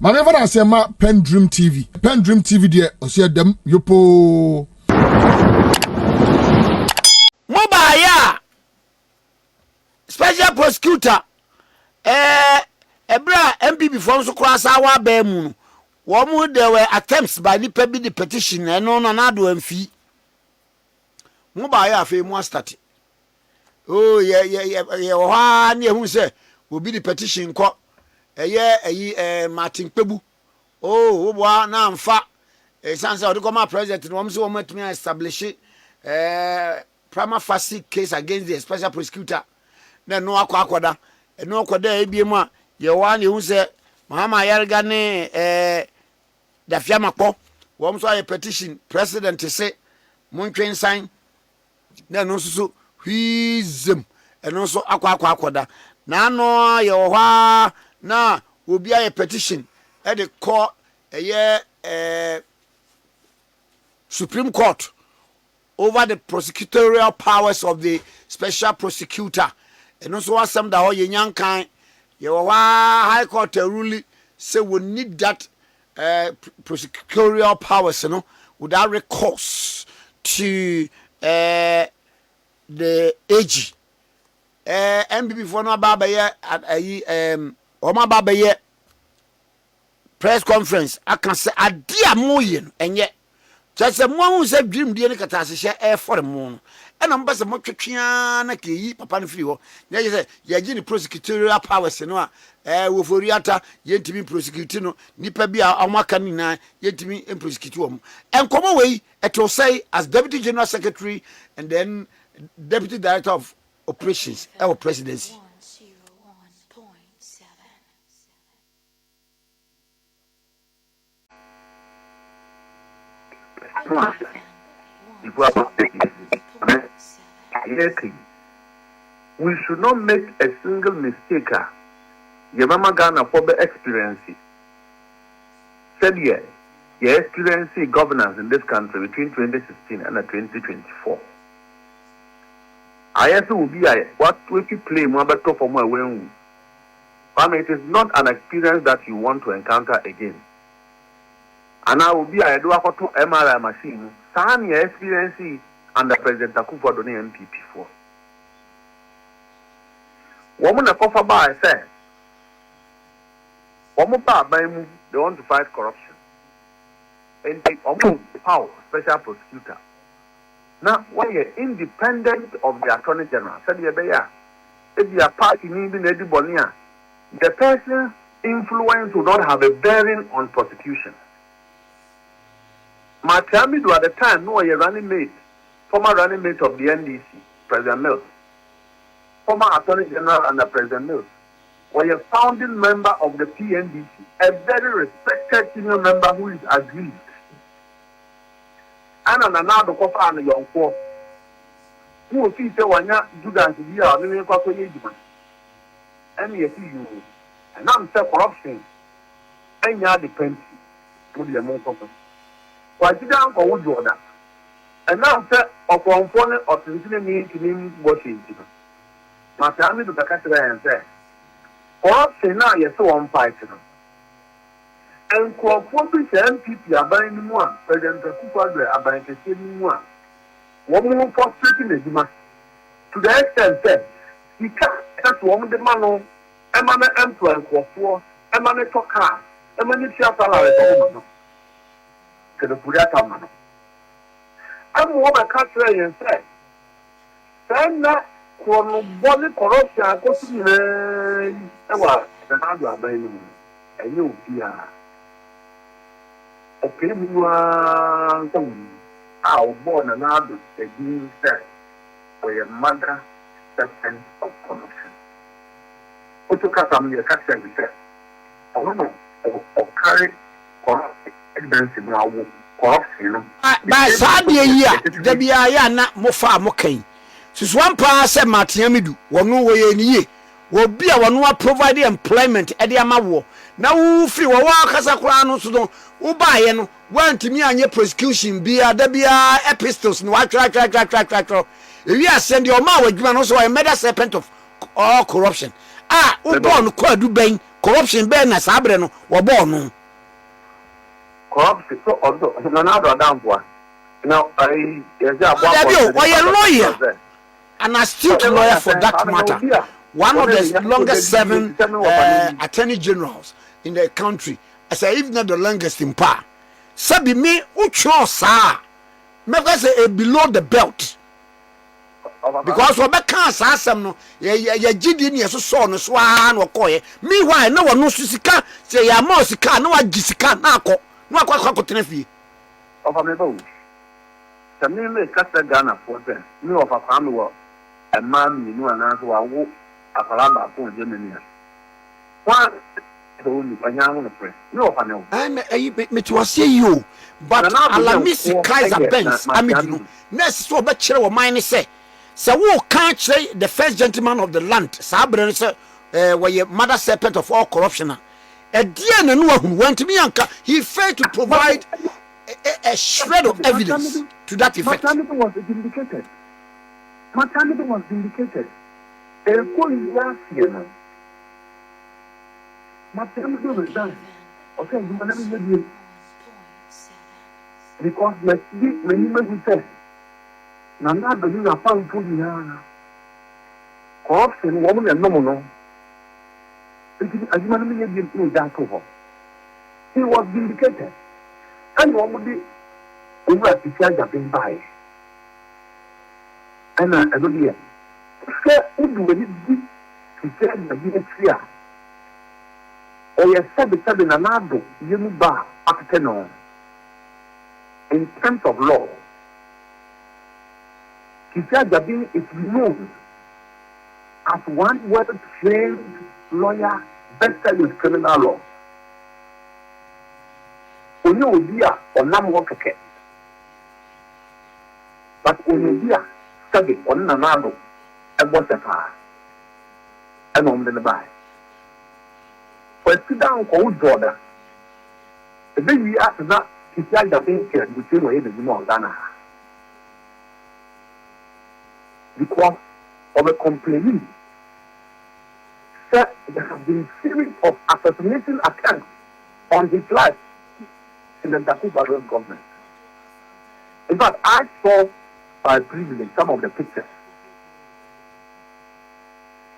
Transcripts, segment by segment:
Mame fa say ma PENDREAM TV. PENDREAM TV de o se dem yopo. Mobaya special prosecutor ebra NPP form so kwasa wa ba mu no there were attempts by the people the petition no na do amfi Mobaya afi mu start oh yeah wa na hu say obi the petition ko Martin Pebu oh wo na amfa sanse o de come president no so wo matumi establish prima facie case against the special prosecutor na no akwakoda no akoda ebiem a ye wa na hu se Mahama Yarga ne Dafia Makpo wo so a petition president say montwen sign na no so hwizem no so akwakoda na no ye wo na obi a petition e de call Supreme Court over the prosecutorial powers of the special prosecutor. And also was some that you young kind, you High Court ruling say we need that prosecutorial powers, without recourse to the AG. MPP for no baba Oma baba press conference. I can say a dear moyen and yet. Just a one who said dream dear Catasha air for the moon. And I'm best a motriana key, Papa Frio. There you say, Yajini prosecutorial powers, Woforiata, yet to be prosecuting, Nipabia, Amakanina, yet to be in prosecutum. And come away, it will say, as Deputy General Secretary and then Deputy Director of Operations, our presidency. We should not make a single mistake. Yamama Ghana for the experience. Said your experience governance in this country between 2016 and 2024. I also will be what if you play more better for more when it is not an experience that you want to encounter again. And I will be a do a MRI machine. Some experience under President Akufo-Addo NPP for. Woman a cover by say, woman by they want to fight corruption. And they power special prosecutor. Now, when you're independent of the Attorney General, said if your party needing anybody, the person's influence will not have a bearing on prosecution. Matamidu at the time, no, a running mate, former running mate of the NDC, President Mills, former Attorney General under President Mills, was a founding member of the PNDC, a very respected senior member who is agreed. And another coffee and a young poor who will see one Judas here, and then go to Egypt. And you see you, and I'm self corruption, and you depend to the amount of them. Why did I go with Jordan? And now, sir, of one phone or to me to name Washington. My family to the country and say, corruption now, you're so on fighting. And co-operating NPP are buying one, President Akufo-Addo are buying the same one. One more frustrating the demand. To the extent that he can't woman the man, a man employed for a man to car, a man to salary. To the Puriata man. I'm more a country and say, send that body corruption goes to me. The other buying and you fear. Okay, we are our born another again said for your mother sense of corruption. What took us on your capture, we said, I don't know, or carry corruption evidence in our corruption. By Sadia, there be a not more far more cane. Since one pass said Martiamidu, one no way in ye, will be our no provide employment at the Amawo. Now, free or walk as a crown so don't. Ubayen want to me and your prosecution be a debia epistles no track. If you are send your mouth, you also a murder serpent of all corruption. Ubon Kwadu Bain, corruption be na sabre no wo bo no corruption so also na down for now I lawyer an astute lawyer for that matter, one of the longest serving attorney generals in the country. I say if not the longest in power. Sabi me ucho sa me say below the belt. Because we can say asem no ye gidi ne so no so an okoye. Meanwhile na wono sika say ya ma sika na wa gisika na akọ na akọ tenafie. Of me bo. Samne me kasa Ghana for them. Me of a family a man you know and so awo akalamba ko Germany. One only panyango no friend. No of an me to say you but alamisi Kaiser Benz amidunu. Next so be kire wo man say wo can kire the first gentleman of the land. Sabre say where mother serpent of all corruption. E dia na no ahu want me anka he failed to provide a shred of evidence to that effect. Maternity was vindicated. Maternity was vindicated. Last year. Maternity was done. Okay, you can never hear because many men say, Nana, the new found Pudiana. Corruption, woman, and no. As you may that over. He was vindicated. And normally, over at the church have been by. And I don't hear. Who do it to tell the ministry? Or you said the seven and ado, you bar afternoon. In terms of law, Kisha Jabin is known as one well-trained lawyer, better with criminal law. Onyodia or Namwo Keke. But Onyodia study on Nanado and Mustapha and on the buy. When sit down for Jordan, the baby after that, he said that being cared between where the more Ghana. Because of a complaint, said there have been series of assassination attempts on his life in the Dakuba government. In fact, I saw by privilege some of the pictures.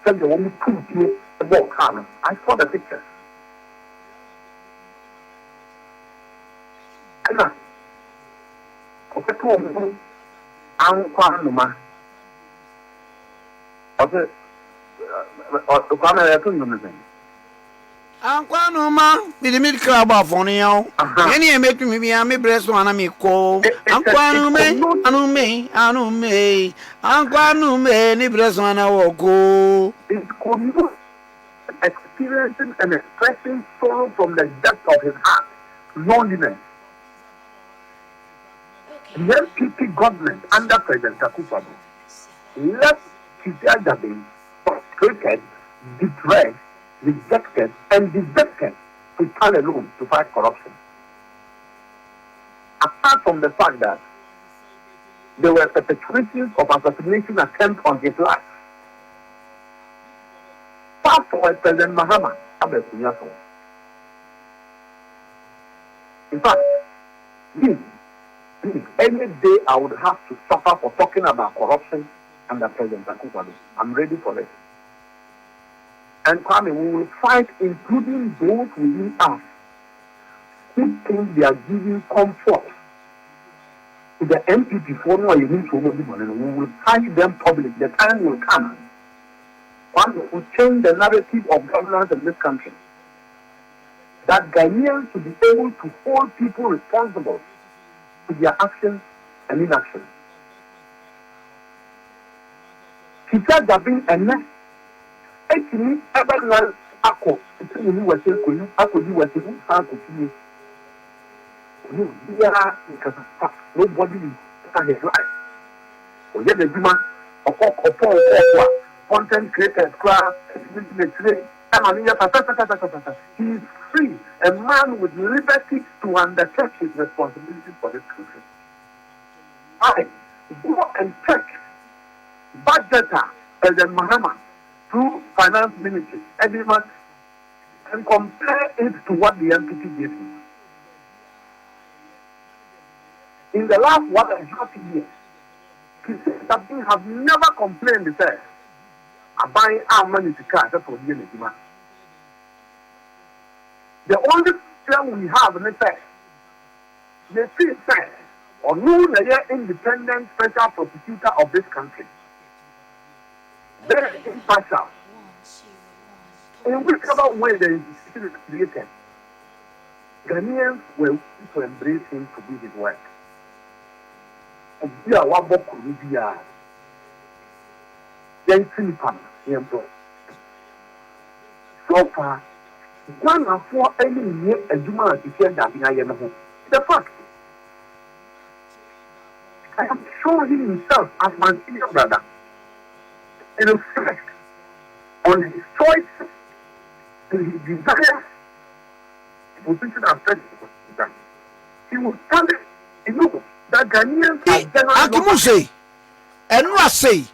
Said the woman put me about Ghana. I saw the pictures. And okay, two of them, I'm quite normal. Okay, Anquanuma, with the milk crab of on you. Any make me a me breast one a me call. Anquanume, anume, Anquanume, ni breast one a go. It's experiencing and expressing sorrow from the depth of his heart, loneliness. The NPP government under President Takufabo left Kisiaga being frustrated, depressed, rejected, and dejected to stand alone to fight corruption. Apart from the fact that there were perpetrations of assassination attempts on his life, fast forward President Mahama Abekunyaso. In fact, any day I would have to suffer for talking about corruption under President Akufo-Addo. I'm ready for it. And Kwame, we will fight, including those within us who think they are giving comfort to the NPP for no you we will fight them publicly. The time will come. Kwame will change the narrative of governance in this country. That Ghanaians should be able to hold people responsible to their actions and inactions. He said that being a next 8 minutes ever now ako you were saying ako you were saying how to see you nobody can his life. Or yet the human or content creators class he is free, a man with liberty to undertake his responsibilities for this country. I go and check budgeter President Mahama through finance ministry every month and compare it to what the NPP gave him. In the last 1.5 years, Sabine have never complained that I'm buying our money to car for the unit. The only thing we have in effect, the see fact or no independent special prosecutor of this country. Very impartial. In whichever way the institution is created, Ghanaians will to embrace him to do his work. So far, one of four any year a Juma is here that in the fact. I am sure he himself as my senior brother in reflect on his choices and his desires, position and prejudice. He will tell it, you know, that Ghanaians Akimuse, and I say,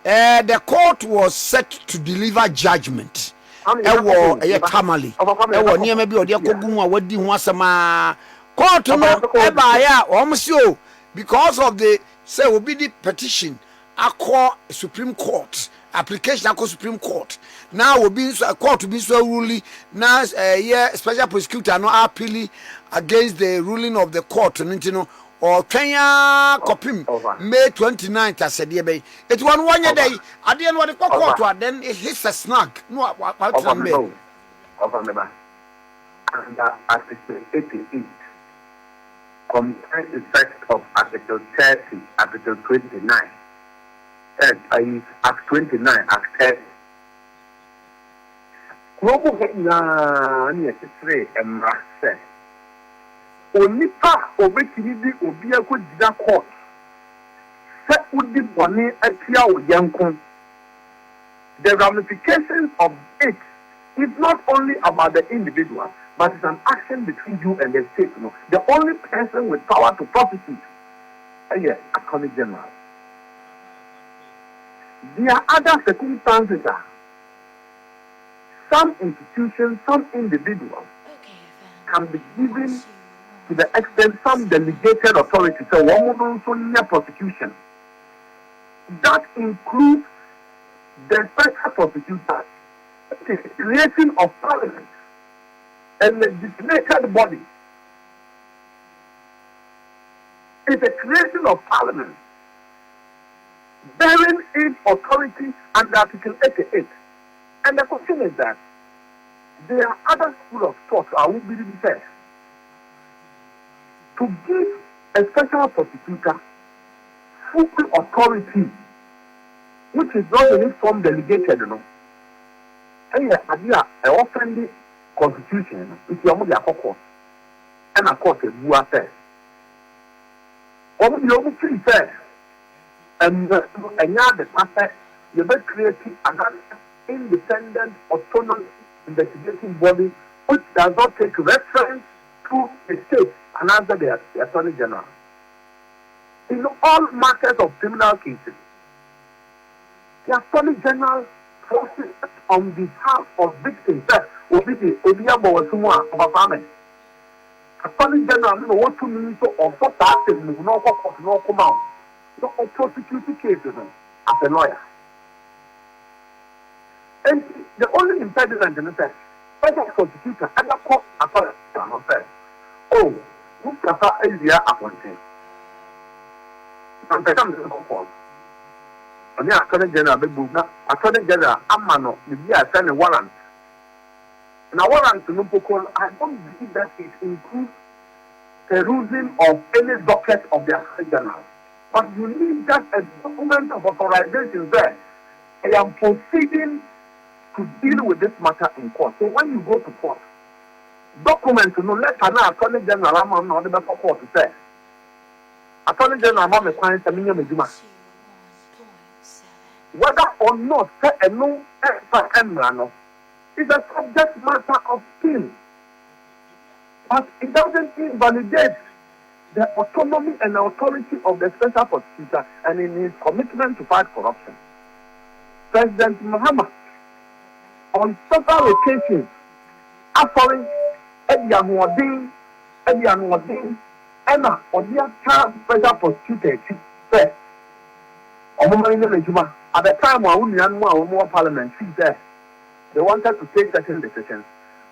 the court was set to deliver judgment. Ewo tamale. Ewo ni maybe odi akogun a wadi ho asema. Court no eba ya omsio because of the say obi di petition akọ Supreme Court application akọ Supreme Court. Now obi court be so ruling now special prosecutor no appeal against the ruling of the court no or Kenya Kopim May 29th as said be it one year day at the end of the court then it hits a snag no what and Article 88 compared the text of Article 30 Article 29 and Act 29 Act 30 Global near 3 and Marseille Onipa obekiri obi akodi court se udi boni atia oyankon. The ramifications of it is not only about the individual, but it's an action between you and the state. No? The only person with power to prosecute is Attorney General. There are other circumstances. Some institutions, some individuals can be given to the extent some delegated authority, so one also prosecution. That includes the special prosecutor, the creation of parliament, and legislated body. It's a creation of parliament, bearing its authority under Article 88. And the question is that there are other schools of thought I will be fair. To give a special prosecutor full authority, which is not in form delegated, and I often the constitution, which you are court, and a court is who are fair. You free fair, and now the matter, you better create another independent, autonomous investigating body which does not take reference to the state and answer the Attorney General. In all matters of criminal cases, the Attorney General processes on behalf of victims. Attorney General no want to mean so or for that no come out. No prosecuting cases as a lawyer. And the only impediment in the fact, special prosecutor and the court authority oh, Mustapha is here appointed. And the court. And the Attorney General, Attorney General, Amano, the send a warrant. And a warrant to Nupokol, I don't believe that it includes perusing of any docket of the Attorney General. But you need just a document of authorization there. I am proceeding to deal with this matter in court. So when you go to court, documents no letter now Attorney General am not the best court to say. Attorney General am requiring Saminya Meduma. Whether or not say a no no is a subject matter of skill. But it doesn't invalidate the autonomy and the authority of the special prosecutor and in his commitment to fight corruption. President Muhammad on several occasions Afori, Edia Modin, Emma, Odia Child Special Prosecutor, say, Omoma at the time when more parliament, she said, they wanted to take certain decisions.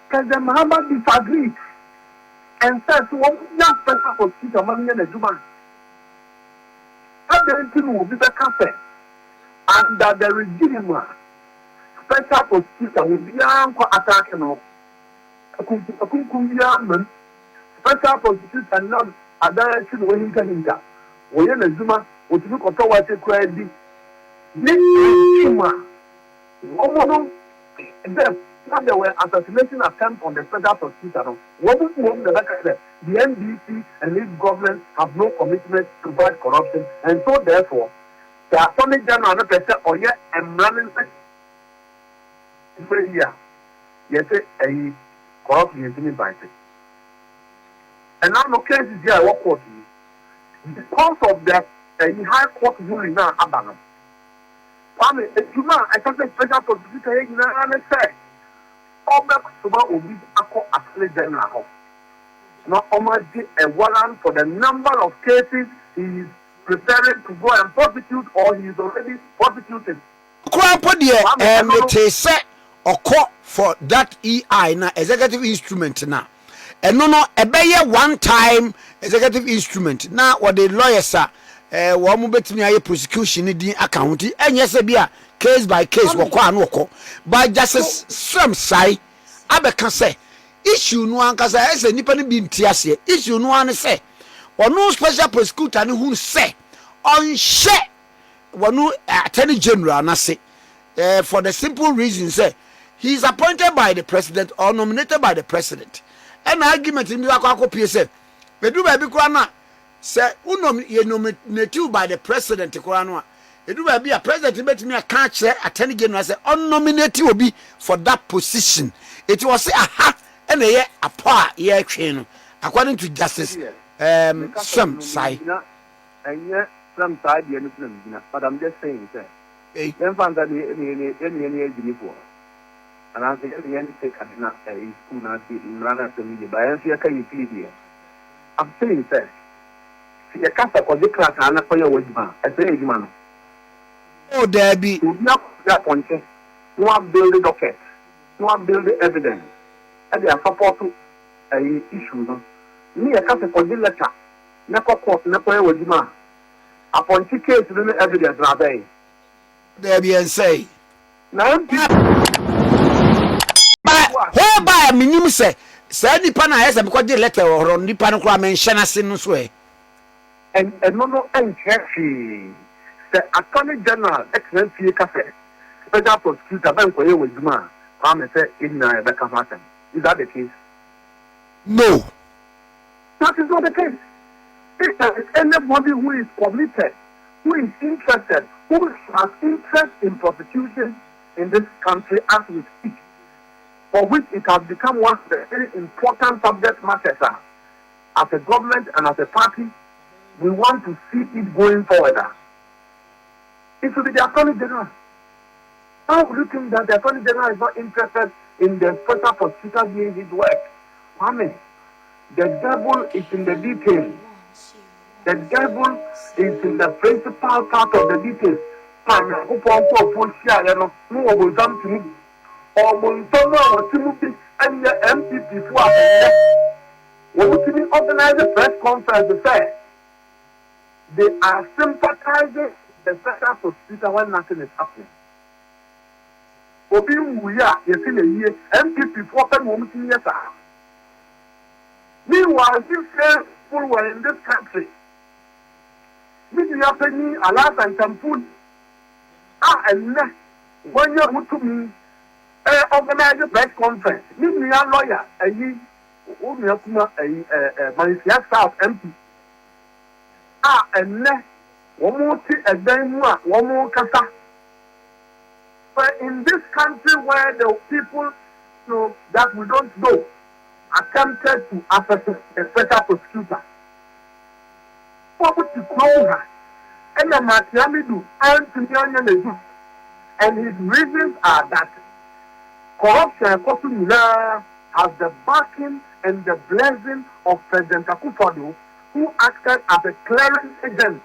President Mahama disagreed and said, one young special prosecutor, money in the Juma. Everything will be the cafe. And that the regime, special prosecutor, will be attacking us. A special prosecutor, not a direction where he can hinder. When you're a Zuma, what you look at what you credit. This Zuma, there were assassination attempts on the federal prosecutor. The NDP and this government have no commitment to fight corruption, and so therefore, the Attorney General or yet and running here. Yes, a corruption is being invited. And now no cases here I work for you. Because of that high court ruling now abandoned. I thought the special prosecutor and say Obi Attorney General. Now a warrant for the number of cases he is preparing to go and prosecute or he is already prosecuted. It say or call for that EI na executive instrument na. And no a one time executive instrument. Now what the lawyers are one betimi aye prosecution din account enye se bia case by case woko anoko but justice Srem sai abeka say issue no ankasa ese nipa ne bi ntiase issue no an say ono special prosecutor ne hu say on she wonu attorney general na say for the simple reason say he is appointed by the president or nominated by the president and argument in akwa pie say bedu ba bi kura na say nominated by the president kura no edu ba bi a president betimi aka kire attorney general say unnominated obi for that position it was say aha and ye apa ye twe no according to justice some side and yet some side the no but I'm just saying say them fans that any for and I say any take adina school na run after me by and see can you I'm saying say the cast of the class and for your wajima I say man oh there be that point you want build the docket you want build the evidence and they are support to a issue no me a cast of the letter na court na for your wajima upon case the evidence na there be and say now whereby minim say nipa na ese because the letter or nipa no kra mention ase no so and no entry the Attorney General excellency cafe special prosecutor ben koye wajuma am say in Rebecca Martin is that the case? No, that is not the case. If there is anybody who is committed, who is interested, who has interest in prosecution in this country as we speak, for which it has become one of the very important subject matters as a government and as a party, we want to see it going forward. It should be the Attorney General. How do you think that the Attorney General is not interested in the special prosecutor doing his work? Amen. The devil is in the details. The devil is in the principal part of the details. And the NPP when we organize a press conference to say they are sympathizing with the special prosecutor when nothing is happening. Obi we are year NPP for 10 years. Meanwhile, these people were in this country. Meeting happening a lot and some food. And when you to me organize a press conference, meet me a lawyer, and Malaysia South MP. And one more thing, one more kasa. But in this country where the people know that we don't know attempted to assassinate a special prosecutor, what would you call her? And the Matiamidu and his reasons are that corruption has the backing and the blessing of President Akufo-Addo, who acted as a clearing agent.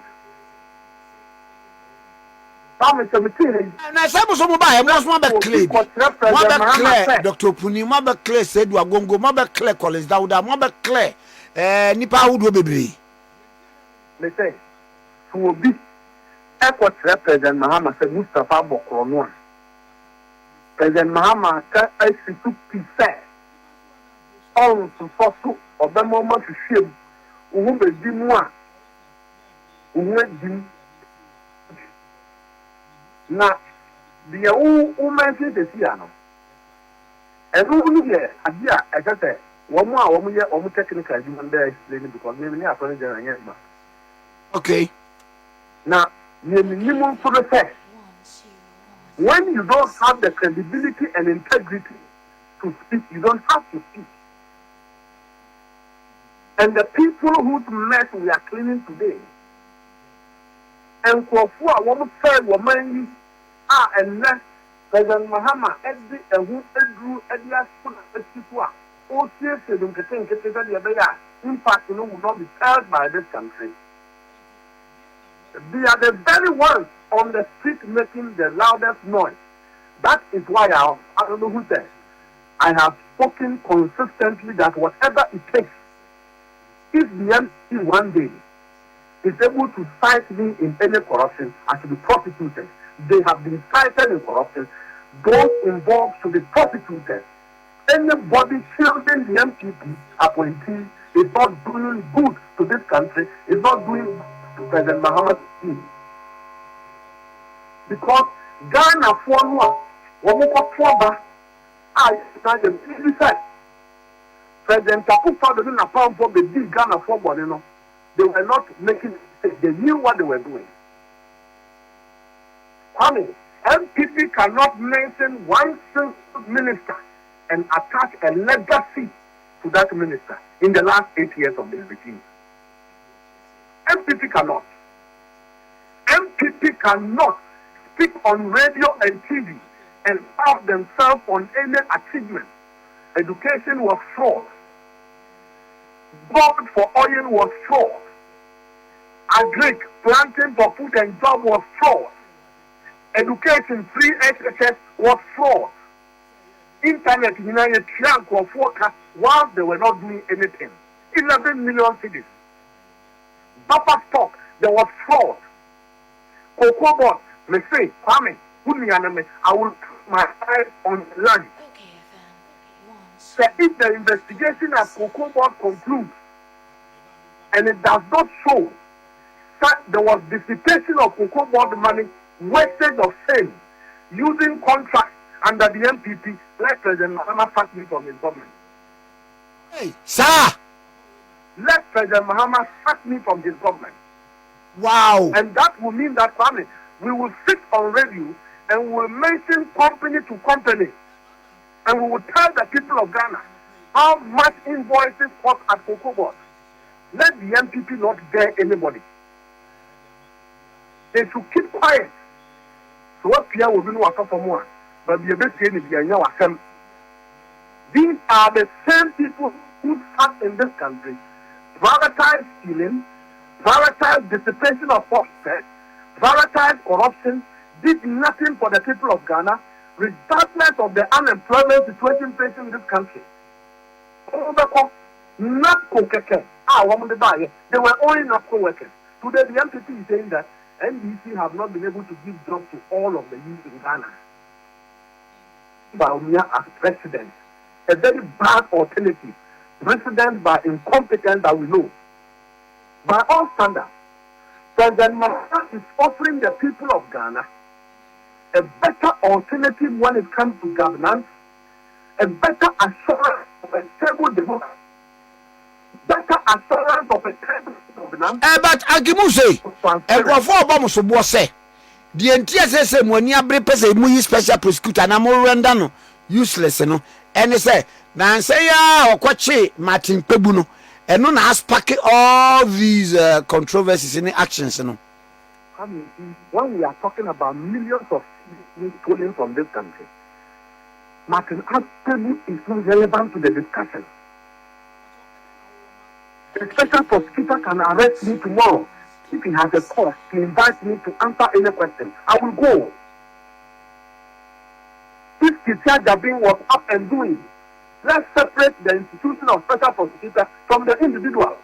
Na sabu so mo ba e mo so be clear. Mo be clear Dr. Puni, mo be clear Sedu Agongo, mo be clear Collins Dauda, mo be clear nipa hudu bebre. Me say so obi e ko President Mahama say Mustapha Bokro no. President Mahama ka asitu pise. On so so obemo ma hwehwem. Wo be di mu a. Wo di na the mention the Siano. And who here, Adia, I just say, one more technical human there explaining because maybe I find there. Okay. Now, minimum for the fact when you don't have the credibility and integrity to speak, you don't have to speak. And the people whose mess we are cleaning today, and for a woman said, woman, and less President Mahama, Eddie, and who drew Eddie as soon as people are all serious in getting the impact will not be felt by this country. They are the very ones on the street making the loudest noise. That is why I don't know who said, I have spoken consistently that whatever it takes, if the MC one day is able to cite me in any corruption, I should be prosecuted. They have been cited in corruption. Those involved should be prosecuted. Anybody shielding the NPP appointee is not doing good to this country, is not doing good to President Mahama's team. Because Ghana for one, I said, President Akufo-Addo didn't account for the big Ghana for one, they were not making mistakes. They knew what they were doing. I mean, NPP cannot mention one single minister and attach a legacy to that minister in the last 8 years of this regime. NPP cannot. NPP cannot speak on radio and TV and have themselves on any achievement. Education was fraud. Gold for oil was fraud. Agric, planting for food and job was fraud. Education, free SHS was fraud. Internet, United Trunk of forecast while they were not doing anything. 11 million cities. Buffer stock, there was fraud. Cocoa board, me say, Kwame, I will put my eyes on land. So if the investigation at Cocoa board concludes and it does not show that there was dissipation of Cocoa board money, wastage of sales, using contracts under the NPP, let President Mahama sack me from his government. Hey, sir! Let President Mahama sack me from his government. Wow! And that will mean that, family, we will sit on radio and we will mention company to company. And we will tell the people of Ghana how much invoices cost at Cocoa board. Let the NPP not dare anybody. They should keep quiet. So what Pierre will do for more, but the best thing is these are the same people who sat in this country, privatized stealing, privatized dissipation of property, privatized corruption, did nothing for the people of Ghana, regardless of the unemployment situation facing in this country. They were only NAPCO workers. Today the NPP is saying that NDC have not been able to give jobs to all of the youth in Ghana. Baumia as president, a very bad alternative. President by incompetence that we know. By all standards, President Mustapha is offering the people of Ghana a better alternative when it comes to governance, a better assurance of a stable democracy, better assurance of a stable governance. But Agimuse, and before Bomus was say, the NTSS when you bring person mu special prosecutor na mo render no useless no, and say na say ya okwache Martin Pebu no, and no na spark all these controversies in actions no. When we are talking about millions of citizens stolen from this country, Martin Aspebu is not relevant to the discussion. The special prosecutor can arrest me tomorrow. If he has a cause to invite me to answer any question, I will go. If Kisia Jabin was up and doing, let's separate the institution of special prosecutor from the individual.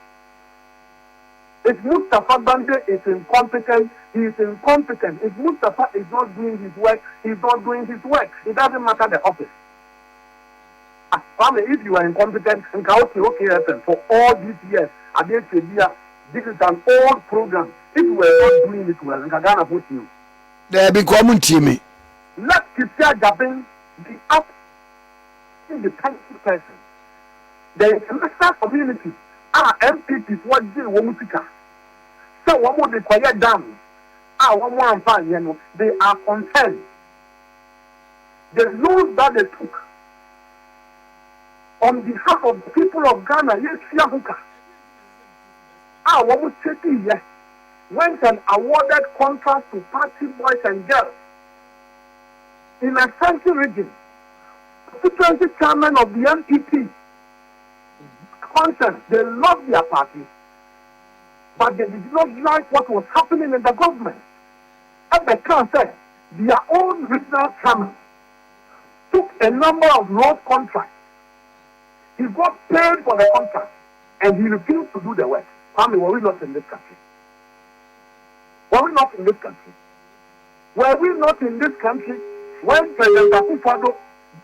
If Mustapha Gbande is incompetent, he is incompetent. If Mustapha is not doing his work, he is not doing his work. It doesn't matter the office. If you are incompetent, okay, for all these years, this is an old program. If you are not doing it well, Ghana put you. They become team. Let Kisia Jabin be up independent person. The international community are NPP what they want to. So one more they quiet down. One more and fine, they are concerned. The loans that they took on behalf of the people of Ghana, yes, Yahuka. One more city, yes, went and awarded contracts to party boys and girls in a central region. The 20 chairman of the NPP conscience, they love their party, but they did not like what was happening in the government. And the can said their own regional chairman took a number of road contracts. He got paid for the contract and he refused to do the work. Family, were we not in this country? Were we not in this country? Were we not in this country when President Akufo-Addo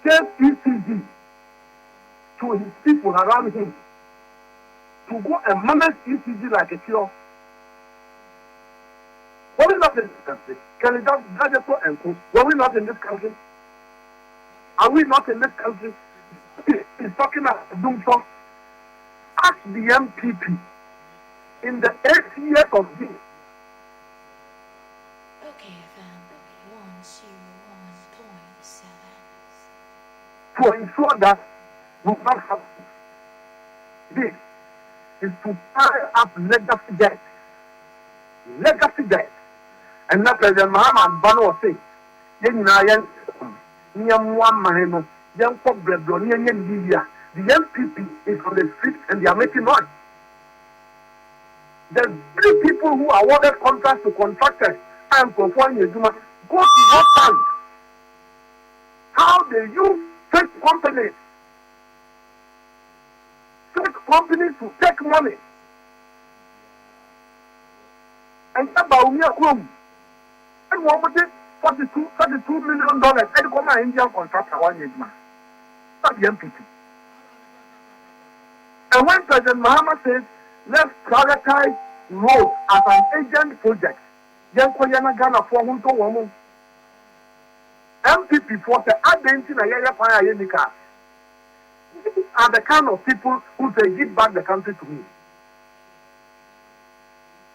gave ECG to his people around him to go and manage ECG like a cure? Were we not in this country? Can you just so and so? Were we not in this country? Are we not in this country? He's talking about Dumfo. Ask the NPP in the 8 years of this. Okay, FM 101.7. To ensure that we will not have this is to pile up legacy debt. Legacy debt. And that President Muhammad Bano was saying, the NPP is on the street and they are making noise. The three people who awarded contracts to contractors and performing Yezuma go to your fund. How they use fake companies to take money. And about and what was it? $42 million. And come an Indian contractor one year. That's the NPP. And when President Mahama says, let's prioritize roads as an agent project, Ghana for NPP for the identity are the kind of people who say give back the country to me.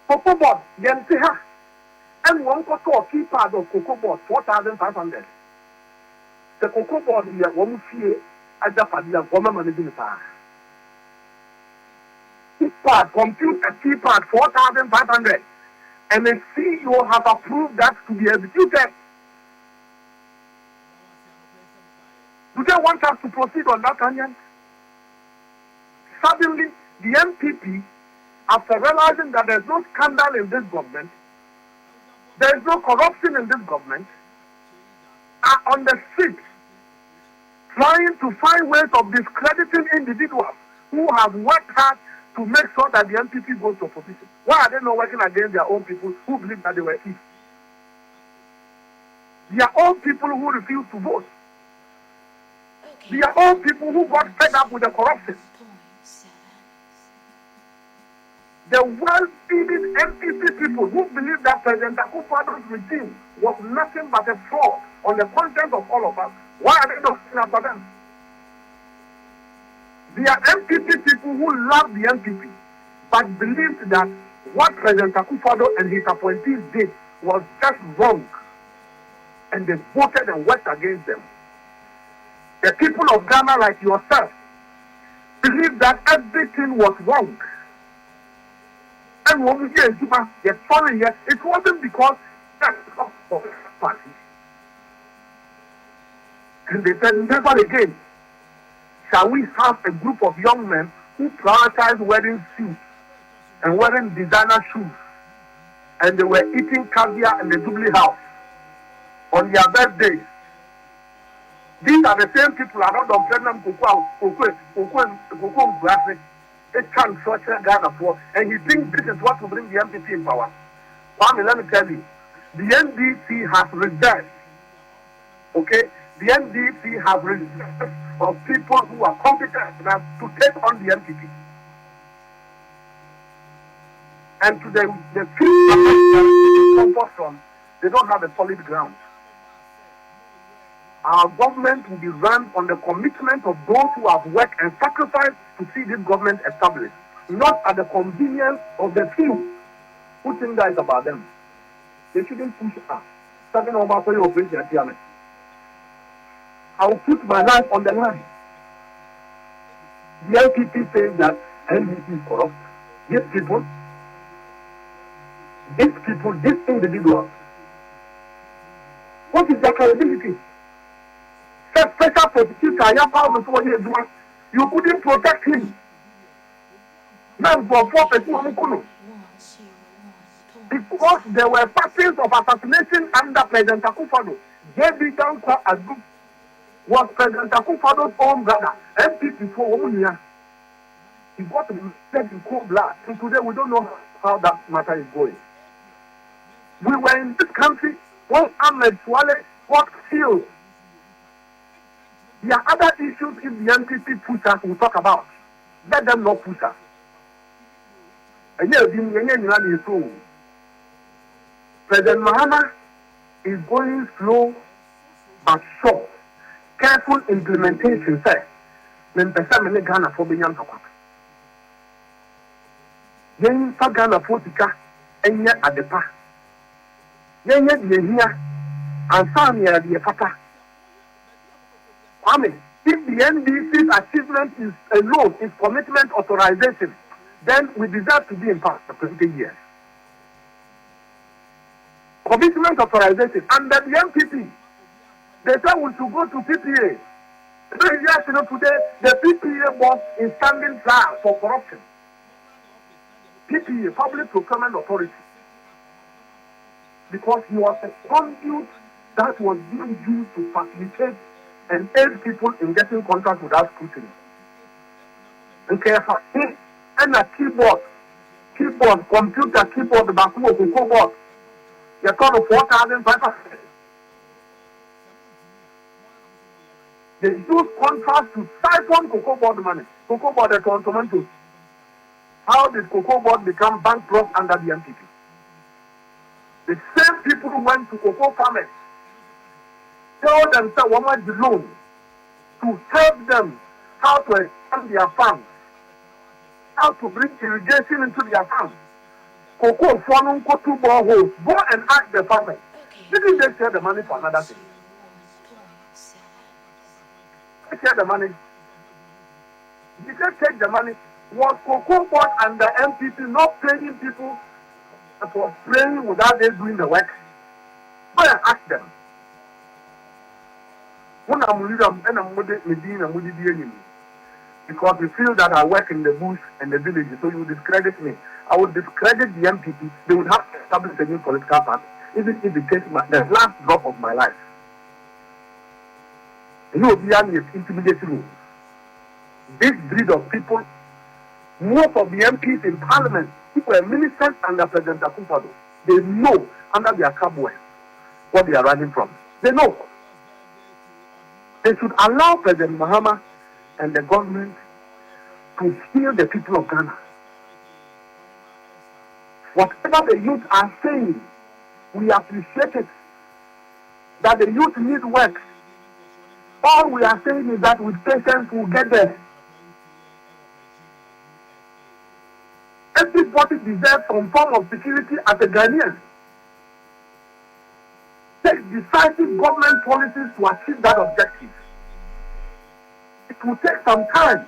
Cocoa board, and one cocoa key part of cocoa board 4,500. The cocoa board here one fear as the Fadia woman managing power. Keypad, computer keypad 4,500, and the CEO has approved that to be executed. Do they want us to proceed on that tangent? Suddenly, the NPP, after realizing that there is no scandal in this government, there is no corruption in this government, are on the street trying to find ways of discrediting individuals who have worked hard to make sure that the NPP goes to opposition. Why are they not working against their own people who believe that they were thieves? Their own people who refuse to vote. Their own people who got fed up with the corruption. The well-feeding NPP people who believe that President Akufo-Addo's regime was nothing but a fraud on the conscience of all of us. Why are they not sitting after them? They are NPP people who love the NPP, but believed that what President Akufo-Addo and his appointees did was just wrong, and they voted and worked against them. The people of Ghana, like yourself, believe that everything was wrong. And when we hear the story here, it wasn't because that's of party. And they said, never again shall we have a group of young men who prioritize wearing suits and wearing designer shoes. And they were eating caviar in the Jubilee House on their birthdays. These are the same people around of Vietnam, a chance social Ghana for, and he thinks this is what will bring the NPP in power. Kwame, let me tell you, the NDC has reserved, okay? The NDC has reserved of people who are competent enough to take on the NPP. And to the few comfort from, they don't have a solid ground. Our government will be run on the commitment of those who have worked and sacrificed to see this government established, not at the convenience of the few who think that is about them. They shouldn't push us. Starting over for your operation at Tiamat. I will put my life on the line. The NPP says that NPP is corrupt. These individuals, what is their credibility? Special prosecutor, you couldn't protect him. Now, for 4 people, because there were patterns of assassination under President Akufo-Addo. J.B. Dankwa Adu was President Akufo-Addo's own brother, NPP for 1 year. He got arrested in cold blood, and today we don't know how that matter is going. We were in this country when Ahmed Swale got killed. There are other issues if the NPP push us, we'll talk about. Let them not push us. And President Mahama is going slow but sure. Careful implementation, sir. Then Pessamene Ghana for Benyan Tokak. Then Ghana for Tika, and yet at the pa. Then yet the here, and Samia the Papa. If the NDC's achievement is alone is commitment authorization, then we deserve to be in power for 20 years. Commitment authorization under the NPP, they said we should go to PPA. Today, the PPA boss is standing trial for corruption. PPA, Public Procurement Authority, because he was a conduit that was being used to facilitate and aid people in getting contracts without scrutiny. Okay, and a keyboard, computer keyboard, the back of the keyboard, you call 4,500. They use contracts to siphon cocoa board money. Cocoa board at tomatoes. How did cocoa board become bankrupt under the NPP? The same people who went to cocoa farmers tell themselves what much loan to help them how to expand their farms, how to bring irrigation into their farms. Cocoa farming, go to boreholes. Go and ask the farmers. Didn't they share the money for another thing? They share the money. Did they take the money? Was cocoa board and the NPP not paying people that was praying without they doing the work? Go and ask them. Because you feel that I work in the bush and the village, so you discredit me. I would discredit the NPP. They would have to establish a new political party, even if it takes the last drop of my life. You know, beyond is intimidating. This breed of people, most of the MPs in Parliament, who were ministers under President Akufo-Addo, they know under their cobweb what they are running from. They know. They should allow President Mahama and the government to heal the people of Ghana. Whatever the youth are saying, we appreciate it. That the youth need work. All we are saying is that with patience we'll get there. Everybody deserves some form of security as a Ghanaian. Take decisive government policies to achieve that objective. It will take some time.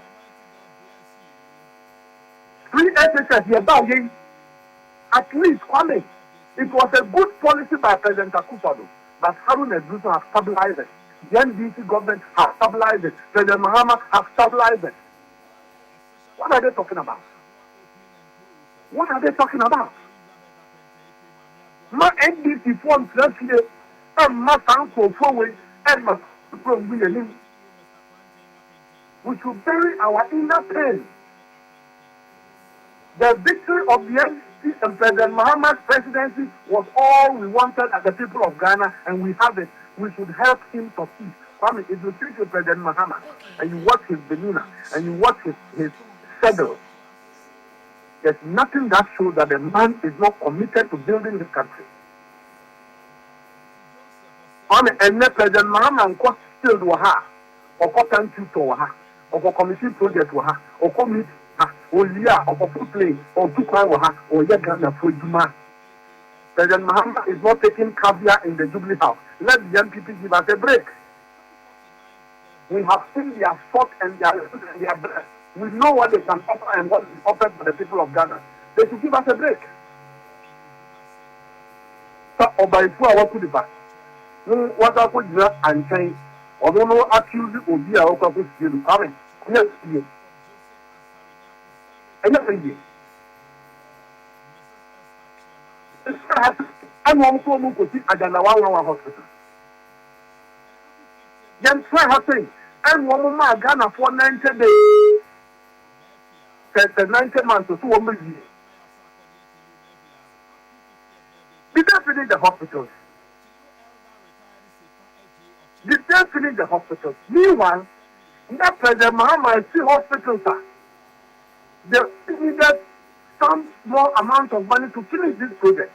Free SHS, at least, it was a good policy by President Akufo-Addo, but Harun Edruso has stabilized it. The NDC government has stabilized it. President Mahama has stabilized it. What are they talking about? What are they talking about? My NDC forms last year, and my uncle forward, and my from William. We should bury our inner pain. The victory of the NDC and President Mahama's presidency was all we wanted as the people of Ghana, and we have it. We should help him succeed. I mean, if you see President Mahama and you watch his demeanor and you watch his schedule, there's nothing that shows that the man is not committed to building this country. I mean, and President Mahama and cost still waha, or cotton tutor waha, or commission project waha, or committee, or Lia, or food play, or Tukwa waha, or Yagana for Juma. President Mahama is not taking caviar in the Jubilee House. Let the NPP give us a break. We have seen their thought and their breath. We know what they can offer and what is offered for the people of Ghana. They should give us a break. So, by four hours to the back. What I put there and saying, or don't know, accuse the Odia or Kapus. I mean, yes, yes. And yes, I'm also going to see Aganawa hospital. Then try her saying, and one more Ghana for 90 days. 90 months or 2 years. Did they finish the hospitals? Did they finish the hospitals? Meanwhile, that President Mahama is still hospitals. They needed some small amount of money to finish this project.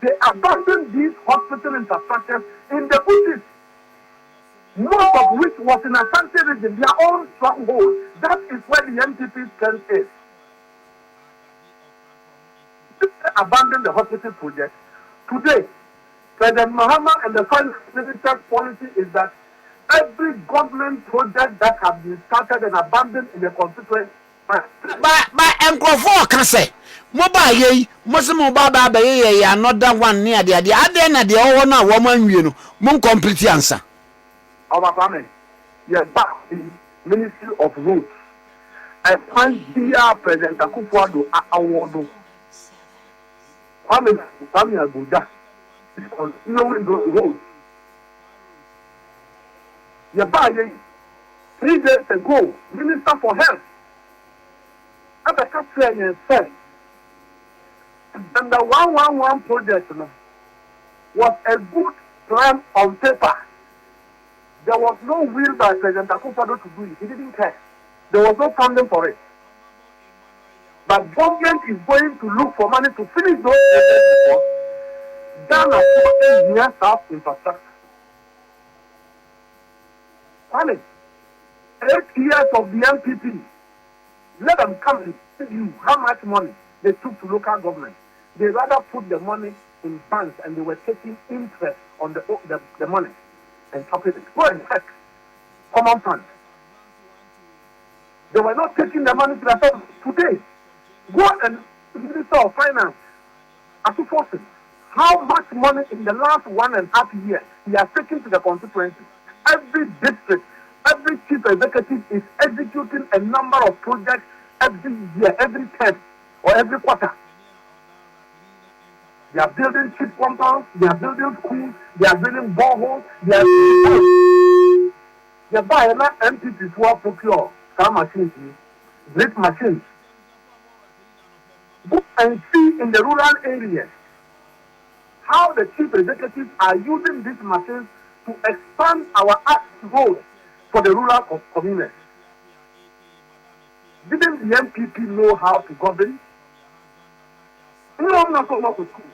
They abandoned these hospital infrastructures in the bushes, most of which was in Asante region, their own stronghold. That is where the NPP strength is. They abandoned the hospital project. Today, President Mahama and the Finance Minister's policy is that every government project that has been started and abandoned in the constituency. But Enkrofo can say, Mobile ye, Muslim Baba ye, another one near the other, and the other one, woman, you know, Moon complete answer. Our family, yes, back the Ministry of Roads. I find dear President Akufo-Addo award. Kwame Abuja is continuing those roads. Yabaye, 3 days ago, Minister for Health, at the Catholic said, and the 111 project was a good plan on paper. There was no will by President Akufo-Addo to do it. He didn't care. There was no funding for it. But government is going to look for money to finish those projects because Ghana is near South infrastructure. 8 years of the NPP, let them come and tell you how much money they took to local government. They rather put the money in banks and they were taking interest on the money and chopping it. Go and check common funds. They were not taking the money to themselves. Today, go and Minister of Finance, Asufo, how much money in the last 1.5 years he has taken to the constituency. Every district, every chief executive is executing a number of projects every year, every term, or every quarter. They are building cheap compounds, they are building schools, they are building boreholes, they are buying MPP to procure car machines, great machines. Go and see in the rural areas how the chief executives are using these machines to expand our roads for the rural communities. Didn't the NPP know how to govern? No, not to school.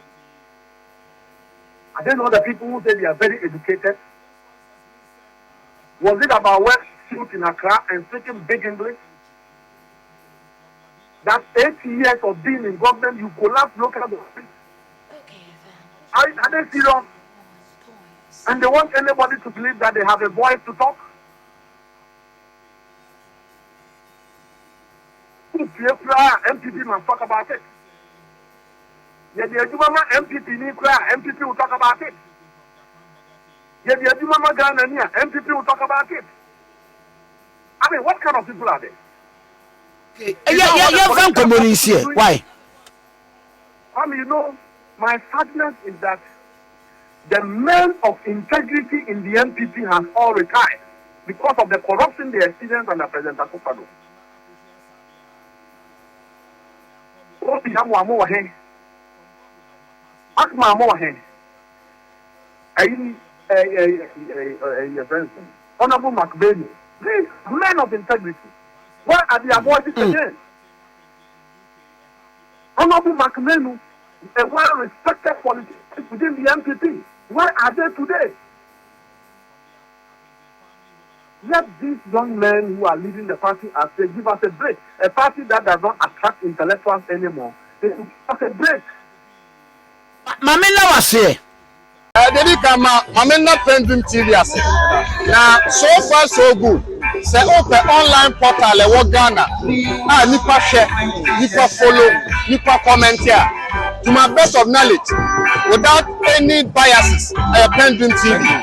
I don't know the people who say they are very educated. Was it about work shoot in Accra and speaking big English? That 8 years of being in government, you collapse local government. Are they serious? And they want anybody to believe that they have a voice to talk? MPP must talk about it. Yeah, the MPP will talk about it. Yeah, the Mama Ghana and NPP will talk about it. I mean, what kind of people are they? Yeah, from communities here. Why? I mean, you know, my sadness is that the men of integrity in the NPP have all retired because of the corruption they experienced under President Akufo-Addo. Honorable Gbande, these men of integrity, where are their voices again? Honorable Gbande, a well-respected politician within the NPP, where are they today? Let these young men who are leading the party give us a break. A party that does not attract intellectuals anymore. They should give us a break. Mamina was here. Dedi kama Mamina PENDREAM TV ase. Now so far so good. Say open online portal e wo Ghana. Ah nipa share, nipa follow, nipa comment here. To my best of knowledge, without any biases, PENDREAM TV.